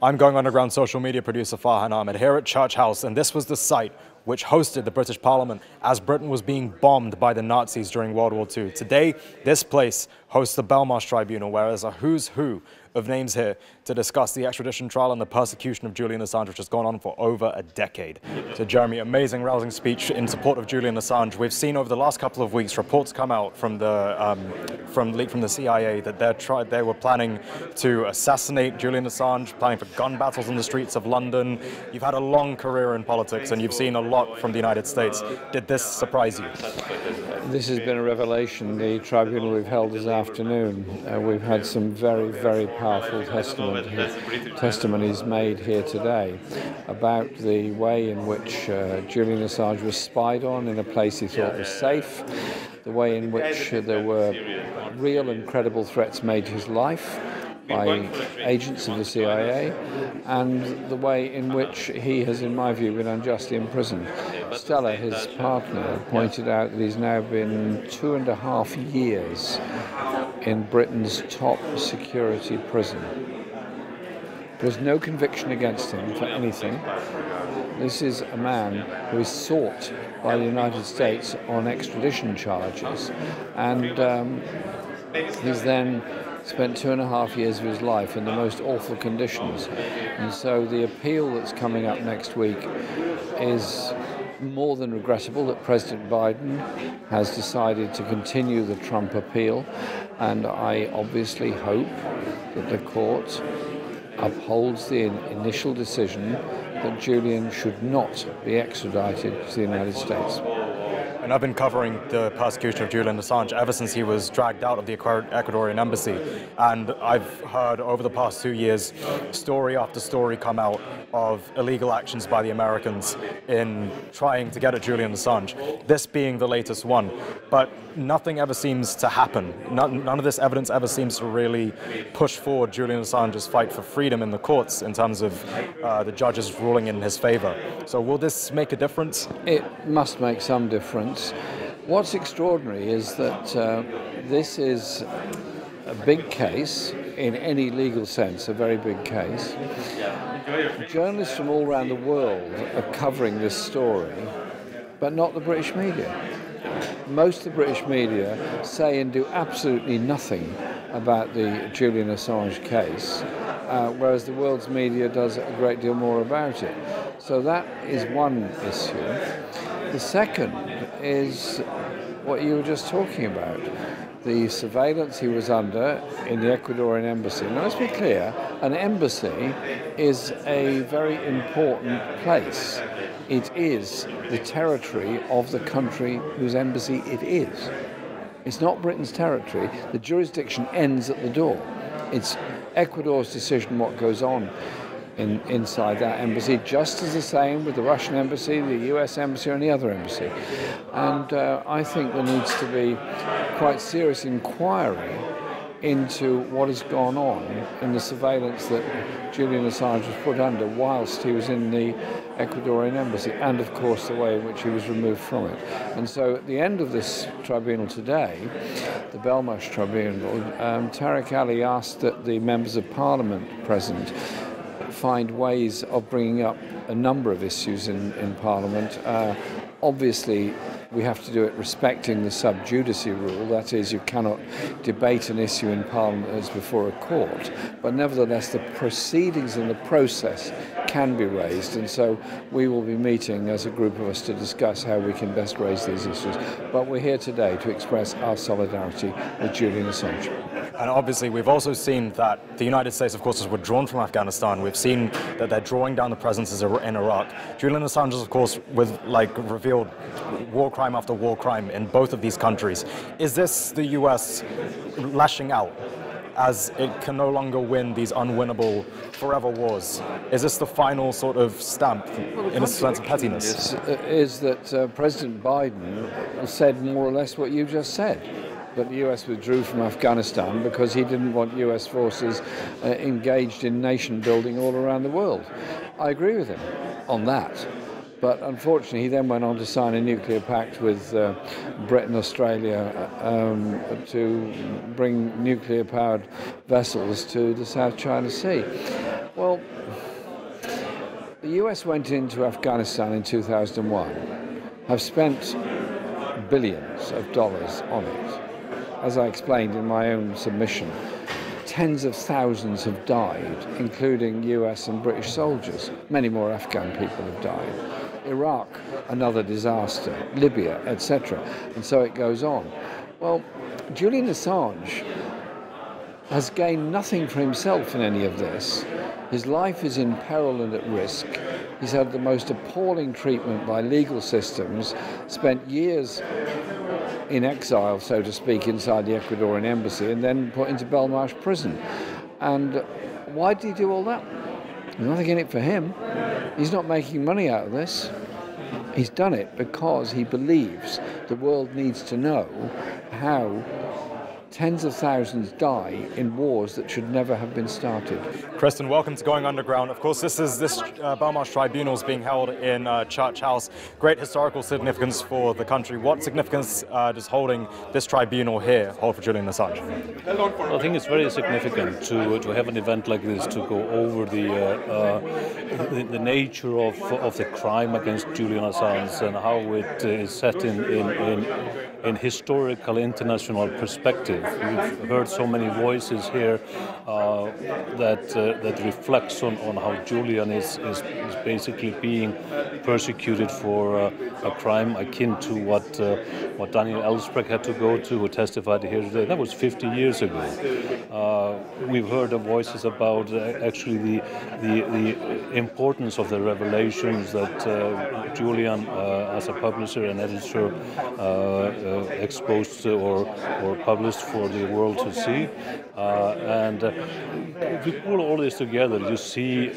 I'm Going Underground social media producer Farhan Ahmed here at Church House, and this was the site which hosted the British Parliament as Britain was being bombed by the Nazis during World War II. Today, this place hosts the Belmarsh Tribunal, where there's a who's who of names here to discuss the extradition trial and the persecution of Julian Assange, which has gone on for over a decade. So Jeremy, amazing, rousing speech in support of Julian Assange. We've seen over the last couple of weeks reports come out from the CIA that they were planning to assassinate Julian Assange, planning for gun battles in the streets of London. You've had a long career in politics and you've seen a lot from the United States. Did this surprise you? This has been a revelation, the tribunal we've held this afternoon. We've had some very, very powerful testimonies made here today about the way in which Julian Assange was spied on in a place he thought was safe, the way in which there were real and credible threats made to his life by agents of the CIA, and the way in which he has, in my view, been unjustly imprisoned. Stella, his partner, pointed out that he's now been 2.5 years in Britain's top security prison. There's no conviction against him for anything. This is a man who is sought by the United States on extradition charges, and he's then spent 2.5 years of his life in the most awful conditions. And so the appeal that's coming up next week is more than regrettable that President Biden has decided to continue the Trump appeal, and I obviously hope that the court upholds the initial decision that Julian should not be extradited to the United States. And I've been covering the persecution of Julian Assange ever since he was dragged out of the Ecuadorian embassy. And I've heard over the past 2 years, story after story come out of illegal actions by the Americans in trying to get at Julian Assange, this being the latest one. But nothing ever seems to happen. None of this evidence ever seems to really push forward Julian Assange's fight for freedom in the courts in terms of the judges ruling in his favor. So will this make a difference? It must make some difference. What's extraordinary is that this is a big case, in any legal sense, a very big case. Journalists from all around the world are covering this story, but not the British media. Most of the British media say and do absolutely nothing about the Julian Assange case, whereas the world's media does a great deal more about it. So that is one issue. The second is what you were just talking about, the surveillance he was under in the Ecuadorian embassy. Now, let's be clear, an embassy is a very important place. It is the territory of the country whose embassy it is. It's not Britain's territory. The jurisdiction ends at the door. It's Ecuador's decision what goes on inside that embassy, just as the same with the Russian embassy, the US embassy, or any other embassy. And I think there needs to be quite serious inquiry into what has gone on in the surveillance that Julian Assange was put under whilst he was in the Ecuadorian embassy, and of course the way in which he was removed from it. And so at the end of this tribunal today, the Belmarsh Tribunal, Tariq Ali asked that the members of Parliament present find ways of bringing up a number of issues in Parliament. Obviously, we have to do it respecting the sub judice rule. That is, you cannot debate an issue in Parliament as before a court. But nevertheless, the proceedings and the process can be raised. And so we will be meeting as a group of us to discuss how we can best raise these issues. But we're here today to express our solidarity with Julian Assange. And obviously, we've also seen that the United States, of course, has withdrawn from Afghanistan. We've seen that they're drawing down the presences in Iraq. Julian Assange has, of course, revealed war crime after war crime in both of these countries. Is this the US lashing out as it can no longer win these unwinnable forever wars? Is this the final sort of stamp in a sense of pettiness? Is that President Biden said more or less what you just said. That the US withdrew from Afghanistan because he didn't want US forces engaged in nation building all around the world. I agree with him on that. But unfortunately, he then went on to sign a nuclear pact with Britain and Australia to bring nuclear-powered vessels to the South China Sea. Well, the US went into Afghanistan in 2001, have spent billions of dollars on it. As I explained in my own submission, tens of thousands have died, including US and British soldiers. Many more Afghan people have died. Iraq, another disaster, Libya, etc. And so it goes on. Well, Julian Assange has gained nothing for himself in any of this. His life is in peril and at risk. He's had the most appalling treatment by legal systems, spent years in exile, so to speak, inside the Ecuadorian embassy, and then put into Belmarsh prison. And why did he do all that? There's nothing in it for him. He's not making money out of this. He's done it because he believes the world needs to know how tens of thousands die in wars that should never have been started. Kristinn, welcome to Going Underground. Of course, this Belmarsh Tribunal is being held in Church House. Great historical significance for the country. What significance does holding this tribunal here hold for Julian Assange? I think it's very significant to have an event like this to go over the nature of the crime against Julian Assange and how it is set in historical international perspective. We've heard so many voices here that reflects on how Julian is basically being persecuted for a crime akin to what Daniel Ellsberg had to go to, who testified here today. That was 50 years ago. We've heard the voices about actually the importance of the revelations that Julian, as a publisher and editor, exposed or published for the world to see. And if you pull all this together, you see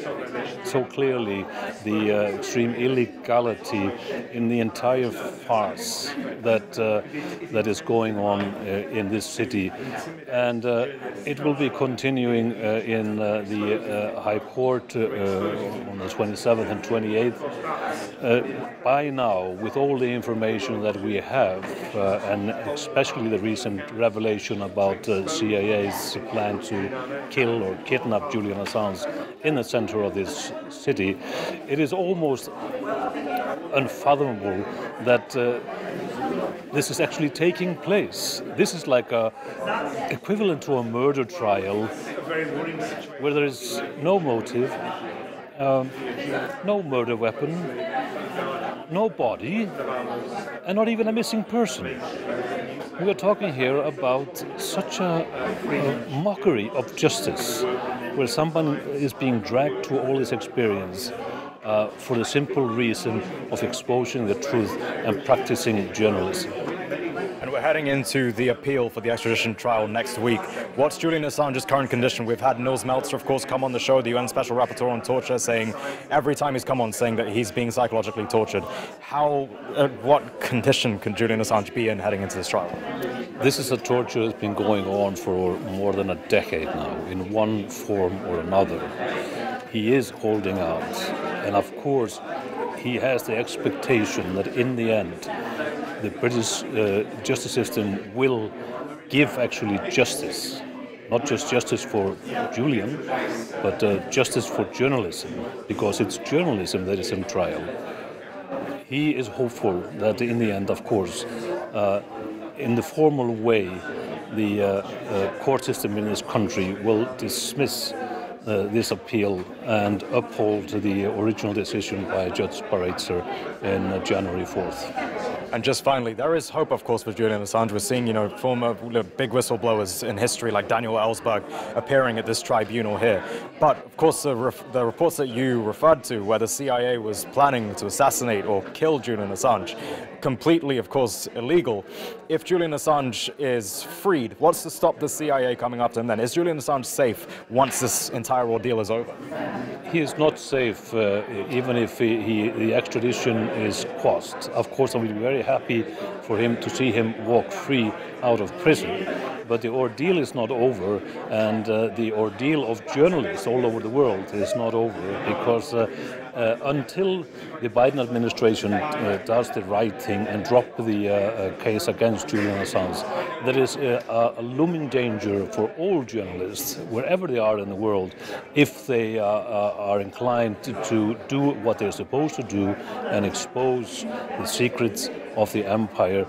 so clearly the extreme illegality in the entire farce that is going on in this city. And it will be continuing in the High Court on the 27th and 28th. By now, with all the information that we have, and especially the recent revelation about CIA's plan to kill or kidnap Julian Assange in the center of this city, it is almost unfathomable that this is actually taking place. This is like equivalent to a murder trial where there is no motive, no murder weapon, no body, and not even a missing person. We are talking here about such a mockery of justice, where someone is being dragged to all this experience for the simple reason of exposing the truth and practicing journalism. And we're heading into the appeal for the extradition trial next week. What's Julian Assange's current condition? We've had Nils Melzer, of course, come on the show, the UN Special Rapporteur on Torture, saying every time he's come on saying that he's being psychologically tortured. What condition can Julian Assange be in heading into this trial? This is a torture that's been going on for more than a decade now, in one form or another. He is holding out, and of course, he has the expectation that in the end, the British justice system will give actually justice. Not just justice for Julian, but justice for journalism, because it's journalism that is in trial. He is hopeful that in the end, of course, in the formal way, the court system in this country will dismiss this appeal and uphold the original decision by Judge Baritzer in January 4th. And just finally, there is hope, of course, for Julian Assange. We're seeing, former big whistleblowers in history like Daniel Ellsberg appearing at this tribunal here. But, of course, the reports that you referred to, where the CIA was planning to assassinate or kill Julian Assange, completely, of course, illegal. If Julian Assange is freed, what's to stop the CIA coming after him then? Is Julian Assange safe once this entire ordeal is over? He is not safe, even if the extradition is quashed. Of course, I will be very very happy for him to see him walk free out of prison. But the ordeal is not over, and the ordeal of journalists all over the world is not over, because until the Biden administration does the right thing and drop the case against Julian Assange, there is a looming danger for all journalists, wherever they are in the world, if they are inclined to do what they're supposed to do and expose the secrets of the empire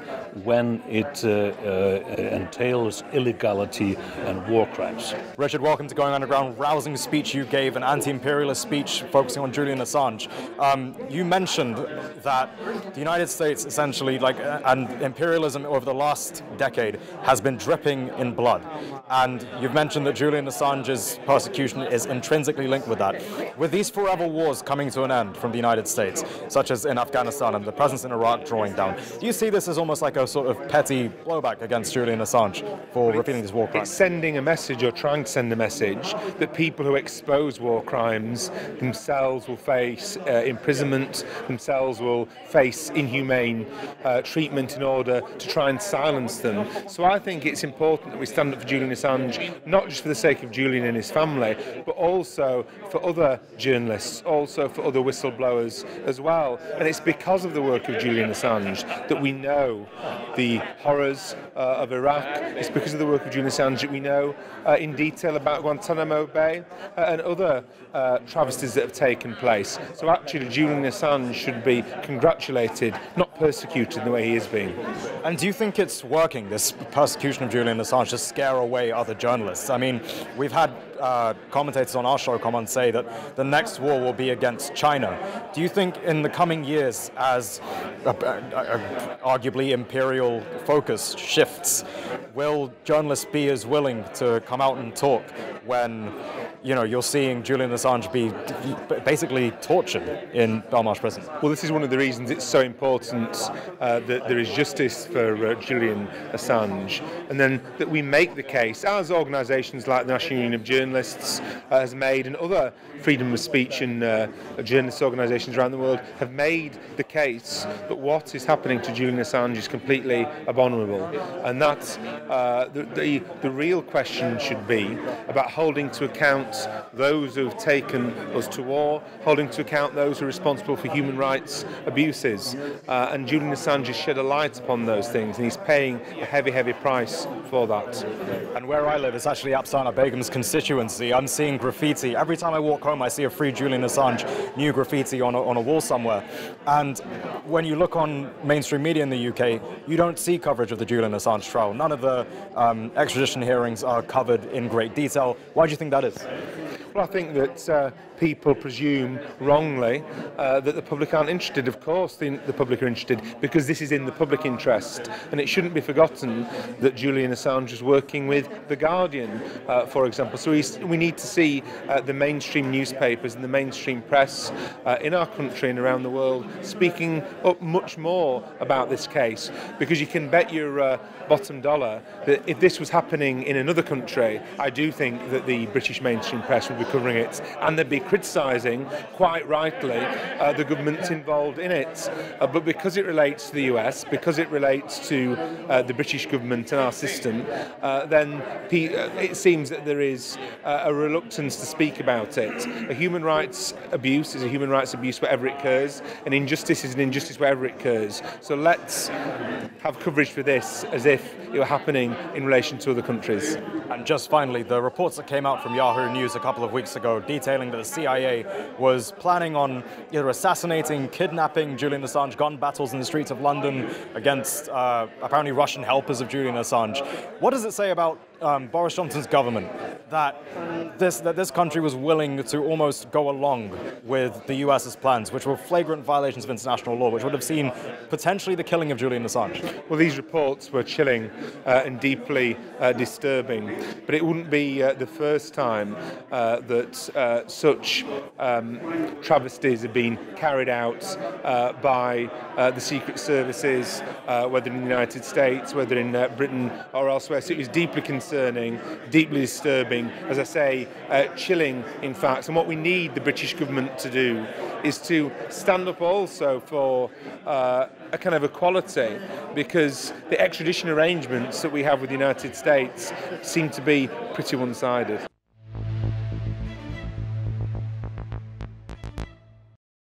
when it entails illegality and war crimes. Richard, welcome to Going Underground. Rousing speech you gave, an anti-imperialist speech focusing on Julian Assange. You mentioned that the United States essentially, and imperialism over the last decade has been dripping in blood. And you've mentioned that Julian Assange's persecution is intrinsically linked with that. With these forever wars coming to an end from the United States, such as in Afghanistan and the presence in Iraq drawing down, do you see this as almost like a sort of petty blowback against Julian Assange for repeating these war crimes? It's sending a message, or trying to send a message, that people who expose war crimes themselves will face imprisonment, themselves will face inhumane treatment in order to try and silence them. So I think it's important that we stand up for Julian Assange, not just for the sake of Julian and his family, but also for other journalists, also for other whistleblowers as well. And it's because of the work of Julian Assange that we know the horrors of Iraq. It's because of the work of Julian Assange that we know in detail about Guantanamo Bay and other travesties that have taken place. So actually Julian Assange should be congratulated, not persecuted in the way he is being. And do you think it's working, this persecution of Julian Assange, to scare away other journalists? I mean, we've had commentators on our show come on say that the next war will be against China. Do you think in the coming years, as arguably imperial focus shifts, will journalists be as willing to come out and talk when, you know, you're seeing Julian Assange be basically tortured in Belmarsh prison? Well, this is one of the reasons it's so important that there is justice for Julian Assange, and then that we make the case, as organisations like the National Union of Journalists has made, and other freedom of speech and journalist organisations around the world have made the case that what is happening to Julian Assange is completely abominable, and that the real question should be about holding to account those who have taken us to war, holding to account those who are responsible for human rights abuses, and Julian Assange has shed a light upon those things, and he's paying a heavy, heavy price for that. And where I live, it's actually Apsana Begum's constituency. I'm seeing graffiti. Every time I walk home, I see a Free Julian Assange new graffiti on a wall somewhere. And when you look on mainstream media in the UK, you don't see coverage of the Julian Assange trial. None of the extradition hearings are covered in great detail. Why do you think that is? Well, I think that people presume wrongly that the public aren't interested. Of course the public are interested, because this is in the public interest, and it shouldn't be forgotten that Julian Assange is working with The Guardian, for example. So we need to see the mainstream newspapers and the mainstream press in our country and around the world speaking up much more about this case, because you can bet your bottom dollar that if this was happening in another country, I do think that the British mainstream press would be covering it, and they'd be criticising, quite rightly, the governments involved in it. But because it relates to the US, because it relates to the British government and our system, then it seems that there is a reluctance to speak about it. A human rights abuse is a human rights abuse wherever it occurs, and injustice is an injustice wherever it occurs. So let's have coverage for this as if it were happening in relation to other countries. And just finally, the reports that came out from Yahoo News a couple of weeks ago detailing that the CIA was planning on either assassinating, kidnapping Julian Assange, gun battles in the streets of London against apparently Russian helpers of Julian Assange. What does it say about Boris Johnson's government that this country was willing to almost go along with the US's plans, which were flagrant violations of international law, which would have seen potentially the killing of Julian Assange? Well, these reports were chilling and disturbing, but it wouldn't be the first time that such travesties have been carried out by the secret services, whether in the United States, whether in Britain or elsewhere. So it was deeply concerning concerning, deeply disturbing, as I say, chilling in fact. And what we need the British government to do is to stand up also for a kind of equality, because the extradition arrangements that we have with the United States seem to be pretty one-sided.